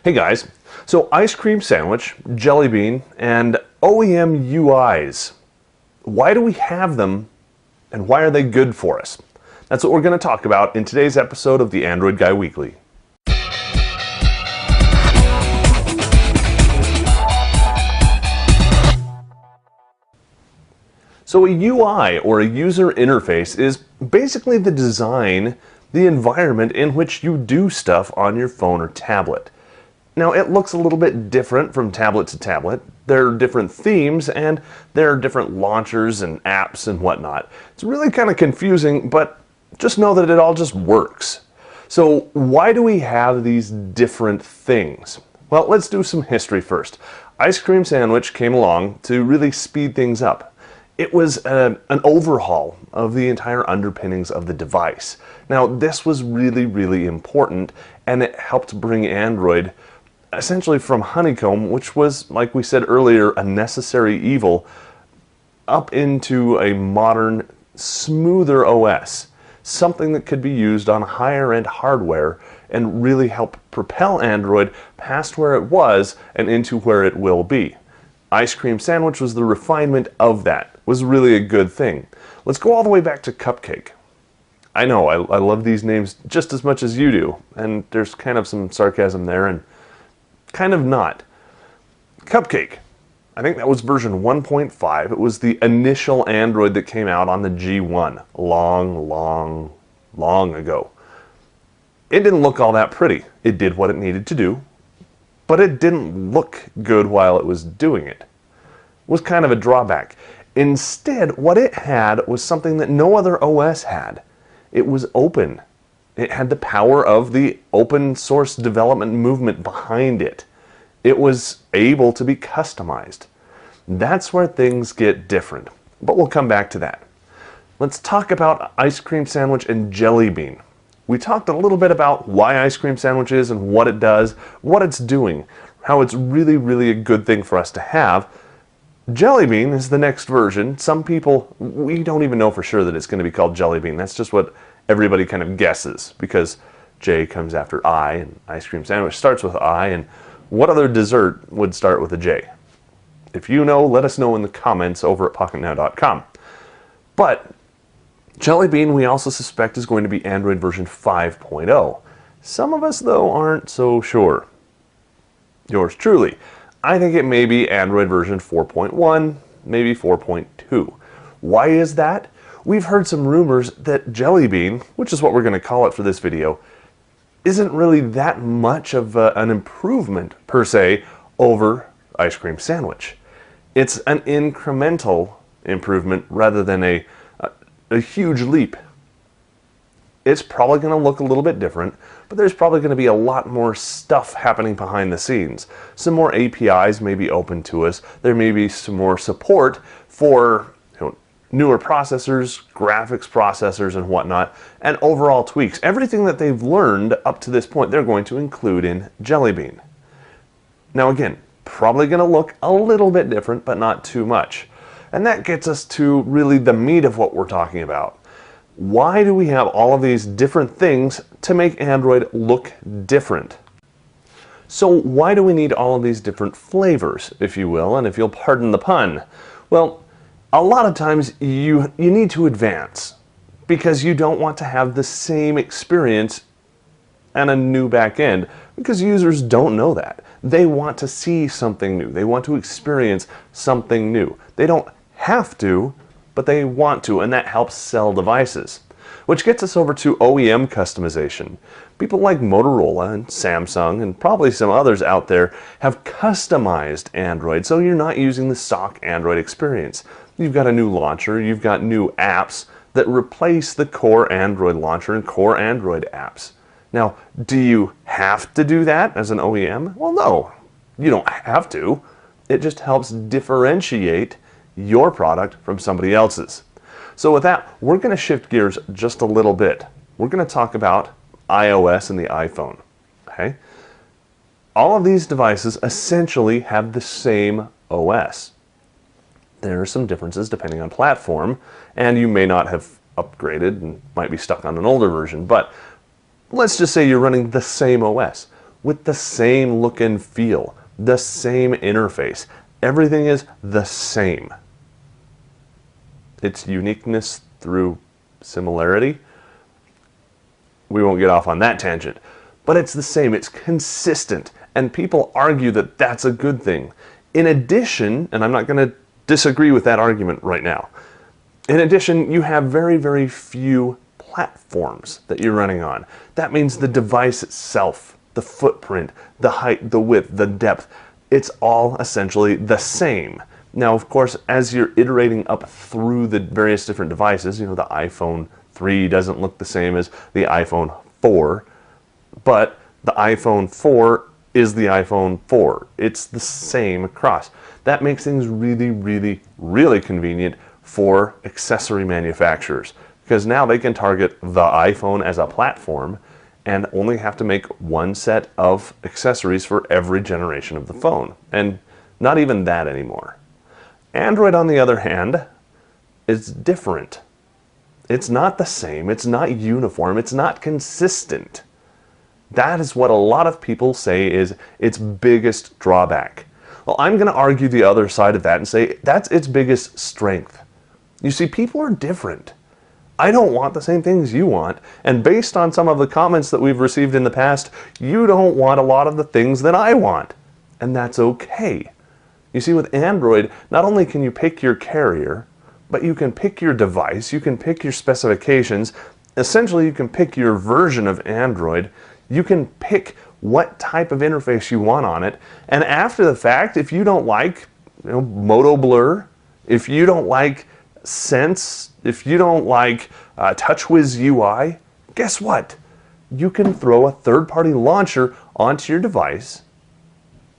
Hey guys, so ice cream sandwich, Jelly Bean, and OEM UIs. Why do we have them and why are they good for us? That's what we're going to talk about in today's episode of the Android Guy Weekly. So a UI, or a user interface, is basically the design, the environment in which you do stuff on your phone or tablet. Now, it looks a little bit different from tablet to tablet. There are different themes and there are different launchers and apps and whatnot. It's really kind of confusing, but just know that it all just works. So why do we have these different things? Well, let's do some history first. Ice cream sandwich came along to really speed things up. It was an overhaul of the entire underpinnings of the device. Now, this was really important, and it helped bring Android essentially from Honeycomb, which was, like we said earlier, a necessary evil, up into a modern, smoother OS. Something that could be used on higher end hardware and really help propel Android past where it was and into where it will be. Ice cream sandwich was the refinement of that. It was really a good thing. Let's go all the way back to Cupcake. I know, I love these names just as much as you do, and there's kind of some sarcasm there and kind of not. Cupcake, I think that was version 1.5. It was the initial Android that came out on the G1 long ago. It didn't look all that pretty. It did what it needed to do, but it didn't look good while it was doing it. It was kind of a drawback. Instead, what it had was something that no other OS had. It was open. It had the power of the open source development movement behind it. It was able to be customized. That's where things get different, but we'll come back to that. Let's talk about ice cream sandwich and Jelly Bean. We talked a little bit about why ice cream sandwich is and what it does, what it's doing, how it's really a good thing for us to have. Jelly Bean is the next version. Some people, we don't even know for sure that it's going to be called Jelly Bean. That's just what everybody kind of guesses, because J comes after I, and ice cream sandwich starts with I, and what other dessert would start with a J? If you know, let us know in the comments over at pocketnow.com. But Jelly Bean, we also suspect, is going to be Android version 5.0. Some of us, though, aren't so sure. Yours truly. I think it may be Android version 4.1, maybe 4.2. Why is that? We've heard some rumors that Jelly Bean, which is what we're going to call it for this video, isn't really that much of an improvement, per se, over ice cream sandwich. It's an incremental improvement rather than a huge leap. It's probably going to look a little bit different, but there's probably going to be a lot more stuff happening behind the scenes. Some more APIs may be open to us. There may be some more support for newer processors, graphics processors and whatnot, and overall tweaks. Everything that they've learned up to this point, they're going to include in Jelly Bean. Now again, probably going to look a little bit different, but not too much. And that gets us to really the meat of what we're talking about. Why do we have all of these different things to make Android look different? So why do we need all of these different flavors, if you will, and if you'll pardon the pun? Well, a lot of times you need to advance because you don't want to have the same experience and a new back end, because users don't know that. They want to see something new. They want to experience something new. They don't have to, but they want to, and that helps sell devices. Which gets us over to OEM customization. People like Motorola and Samsung and probably some others out there have customized Android so you're not using the stock Android experience. You've got a new launcher, you've got new apps that replace the core Android launcher and core Android apps. Now, do you have to do that as an OEM? Well, no, you don't have to. It just helps differentiate your product from somebody else's. So with that, we're going to shift gears just a little bit. We're going to talk about iOS and the iPhone. Okay? All of these devices essentially have the same OS. There are some differences depending on platform, and you may not have upgraded and might be stuck on an older version, but let's just say you're running the same OS. with the same look and feel, the same interface. Everything is the same. It's uniqueness through similarity. We won't get off on that tangent. But it's the same, it's consistent, and people argue that that's a good thing. In addition, and I'm not going to disagree with that argument right now, in addition, you have very, very few platforms that you're running on. That means the device itself, the footprint, the height, the width, the depth, it's all essentially the same. Now, of course, as you're iterating up through the various different devices, the iPhone 3 doesn't look the same as the iPhone 4, but the iPhone 4 is the iPhone 4. It's the same across. That makes things really, really, really convenient for accessory manufacturers, because now they can target the iPhone as a platform and only have to make one set of accessories for every generation of the phone. And not even that anymore. Android, on the other hand, is different. It's not the same, it's not uniform, it's not consistent. That is what a lot of people say is its biggest drawback. Well, I'm going to argue the other side of that and say that's its biggest strength. You see, people are different. I don't want the same things you want, and based on some of the comments that we've received in the past, you don't want a lot of the things that I want, and that's okay. You see, with Android, not only can you pick your carrier, but you can pick your device, you can pick your specifications. Essentially, you can pick your version of Android. You can pick what type of interface you want on it. And after the fact, if you don't like Moto Blur, if you don't like Sense, if you don't like TouchWiz UI, guess what? You can throw a third-party launcher onto your device,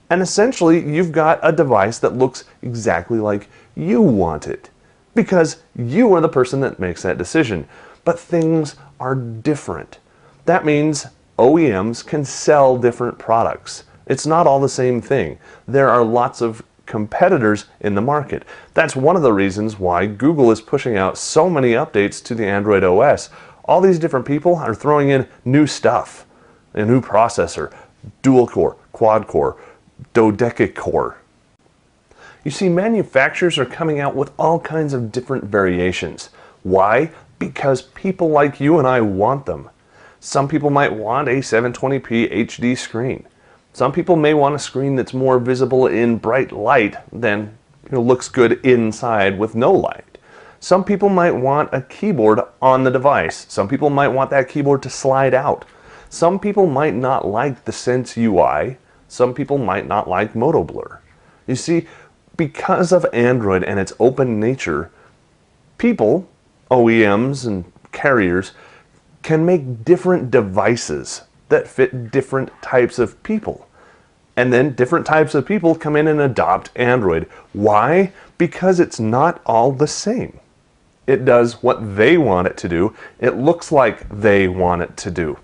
and essentially you've got a device that looks exactly like you want it, because you are the person that makes that decision. But things are different. That means OEMs can sell different products. It's not all the same thing. There are lots of competitors in the market. That's one of the reasons why Google is pushing out so many updates to the Android OS. All these different people are throwing in new stuff. A new processor, dual core, quad core, dodeca-core. You see, manufacturers are coming out with all kinds of different variations. Why? Because people like you and I want them. Some people might want a 720p HD screen. Some people may want a screen that's more visible in bright light than looks good inside with no light. Some people might want a keyboard on the device. Some people might want that keyboard to slide out. Some people might not like the Sense UI. Some people might not like Moto Blur. You see, because of Android and its open nature, people, OEMs and carriers, can make different devices that fit different types of people. And then different types of people come in and adopt Android. Why? Because it's not all the same. It does what they want it to do. It looks like they want it to do.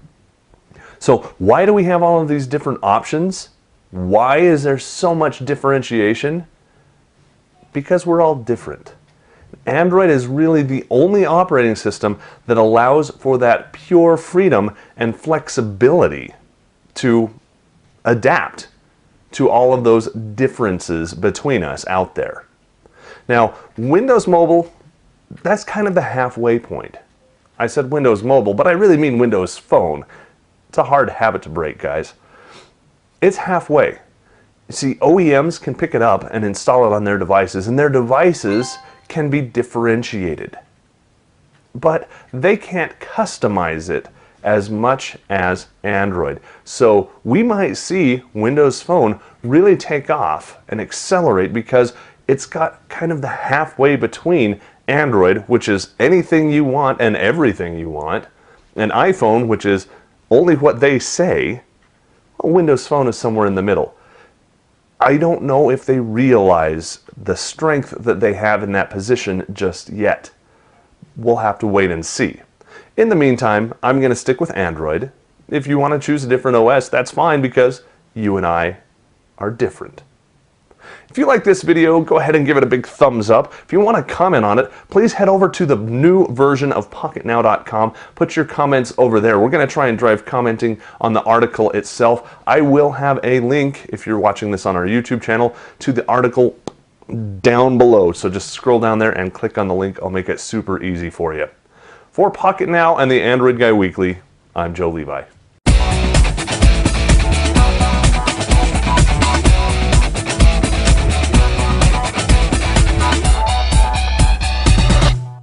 So why do we have all of these different options? Why is there so much differentiation? Because we're all different. Android is really the only operating system that allows for that pure freedom and flexibility to adapt to all of those differences between us out there. Now, Windows Mobile, that's kind of the halfway point. I said Windows Mobile, but I really mean Windows Phone. It's a hard habit to break, guys. It's halfway. You see, OEMs can pick it up and install it on their devices, and their devices can be differentiated. But they can't customize it as much as Android. So we might see Windows Phone really take off and accelerate because it's got kind of the halfway between Android, which is anything you want and everything you want, and iPhone, which is only what they say. Well, Windows Phone is somewhere in the middle. I don't know if they realize the strength that they have in that position just yet. We'll have to wait and see. In the meantime, I'm going to stick with Android. If you want to choose a different OS, that's fine because you and I are different. If you like this video, go ahead and give it a big thumbs up. If you want to comment on it, please head over to the new version of PocketNow.com. Put your comments over there. We're going to try and drive commenting on the article itself. I will have a link, if you're watching this on our YouTube channel, to the article down below. So just scroll down there and click on the link. I'll make it super easy for you. For Pocket Now and the Android Guy Weekly, I'm Joe Levi.